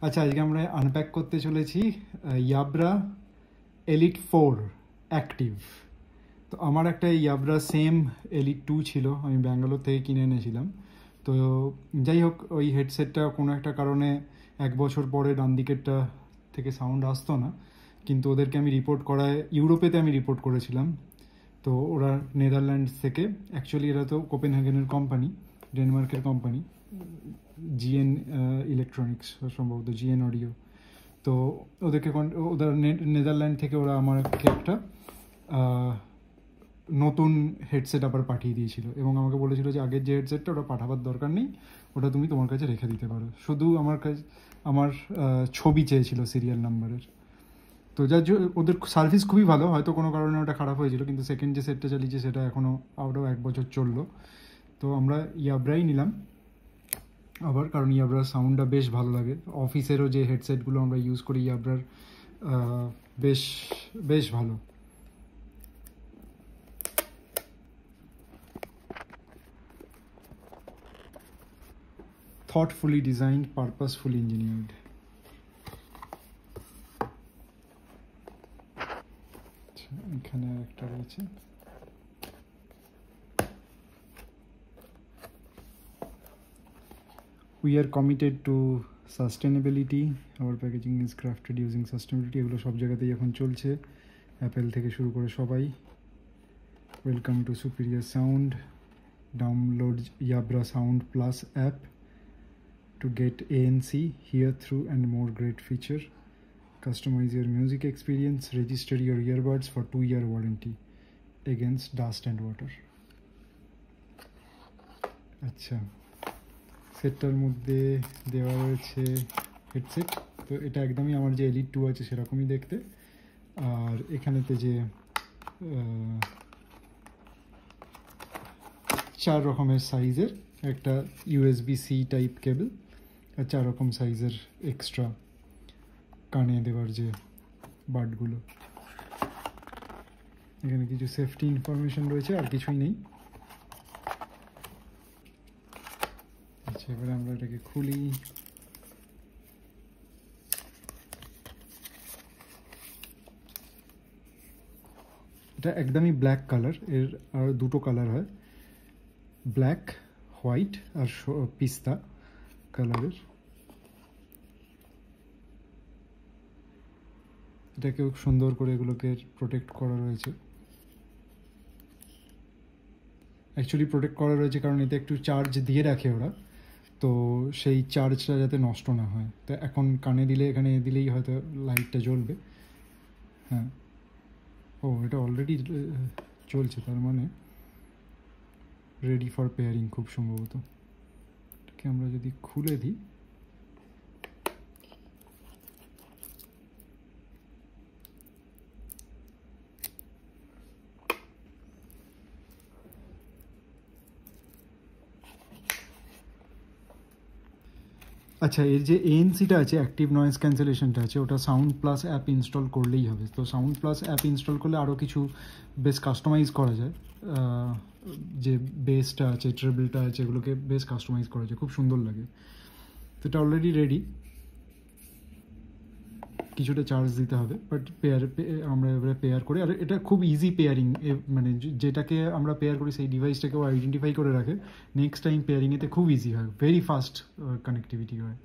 আচ্ছা, আজকে আমরা আনপ্যাক করতে চলেছি ইয়াবরা এলিট 4 অ্যাক্টিভ। তো আমার একটা ইয়াবরা সেম এলিট 2 ছিল, আমি ব্যাঙ্গালোর থেকে কিনে এনেছিলাম। তো যাই হোক, ওই হেডসেটটা কোনো একটা কারণে 1 বছর পরে ডান দিকেরটা থেকে সাউন্ড আসতো না, কিন্তু ওদেরকে আমি রিপোর্ট করায় ইউরোপেতে আমি রিপোর্ট করেছিলাম। তো ওরা নেদারল্যান্ডস থেকে, অ্যাকচুয়ালি এরা তো কোপেনহেগেনের কোম্পানি, ডেনমার্কের কোম্পানি, জিএন ইলেকট্রনিক্স সম্ভবত, জিএন অডিও। তো ওদেরকে ওদের নেদারল্যান্ড থেকে ওরা আমাকে একটা নতুন হেডসেট আবার পাঠিয়ে দিয়েছিল এবং আমাকে বলেছিল যে আগের যে হেডসেটটা ওটা পাঠাবার দরকার নেই, ওটা তুমি তোমার কাছে রেখে দিতে পারো। শুধু আমার ছবি চেয়েছিল সিরিয়াল নাম্বারের। তো যার ওদের সার্ভিস খুবই ভালো, হয়তো কোনো কারণে ওটা খারাপ হয়েছিল, কিন্তু সেকেন্ড যে সেটটা চালিয়েছে সেটা এখনও আরও 1 বছর চললো। তো আমরা ইয়াবরাই নিলাম আবার, কারণ ইয়াবরার সাউন্ডটা বেশ ভালো লাগে। অফিসেরও যে হেডসেটগুলো আমরা ইউজ করি ইয়াবরার বেশ বেশ ভালো। thoughtfully designed, purposefully engineered. এখানে একটা রয়েছে। We are committed to sustainability. Our packaging is crafted using sustainability. এগুলো সব জায়গাতেই এখন চলছে, অ্যাপেল থেকে শুরু করে সবাই। Welcome to superior sound. Download Jabra sound plus app to get ANC, hear through and more great feature. Customize your music experience. Register your earbuds for 2-year warranty against dust and water. আচ্ছা, সেটটার মধ্যে দেওয়া রয়েছে headset. তো এটা একদমই আমার যে elite 2 আছে সেরকমই দেখতে। আর এখানেতে যে 4 রকমের সাইজের একটা USB-C টাইপ কেবল, আর 4 রকম সাইজের এক্সট্রা কানে দেওয়ার যে বাডগুলো। এখানে কিছু সেফটি ইনফরমেশন রয়েছে, আর কিছুই নেই। আচ্ছা, এবারে আমরা এটাকে খুলি। এটা একদমই ব্ল্যাক কালার, এর আর দুটো কালার হয়, ব্ল্যাক, হোয়াইট আর পিস্তা কালারের। এটাকে খুব সুন্দর করে এগুলোকে প্রোটেক্ট করা রয়েছে। অ্যাকচুয়ালি প্রোটেক্ট করা রয়েছে কারণ এতে একটু চার্জ দিয়ে রাখে ওরা, তো সেই চার্জটা যাতে নষ্ট না হয়। তো এখন কানে দিলে, এখানে দিলেই হয়তো লাইটটা জ্বলবে। হ্যাঁ, ও এটা অলরেডি চলছে, তার মানে রেডি ফর পেয়ারিং খুব সম্ভবত। এটাকে আমরা যদি খুলে দিই, আচ্ছা, এর যে এএনসিটা আছে, অ্যাক্টিভ নয়েজ ক্যান্সেলেশনটা আছে, ওটা সাউন্ড প্লাস অ্যাপ ইনস্টল করলেই হবে। তো সাউন্ড প্লাস অ্যাপ ইনস্টল করলে আরও কিছু বেশ কাস্টমাইজ করা যায়। যে বেসটা আছে, ট্রেবলটা আছে, এগুলোকে বেশ কাস্টমাইজ করা যায়, খুব সুন্দর লাগে। তো এটা অলরেডি রেডি, কিছুটা চার্জ দিতে হবে, বাট আমরা এবারে পেয়ার করে, আর এটা খুব ইজি পেয়ারিং, মানে যেটাকে আমরা পেয়ার করি সেই ডিভাইসটাকেও আইডেন্টিফাই করে রাখে। নেক্সট টাইম পেয়ারিংয়েতে খুব ইজি হয়, ভেরি ফাস্ট কানেক্টিভিটি হয়।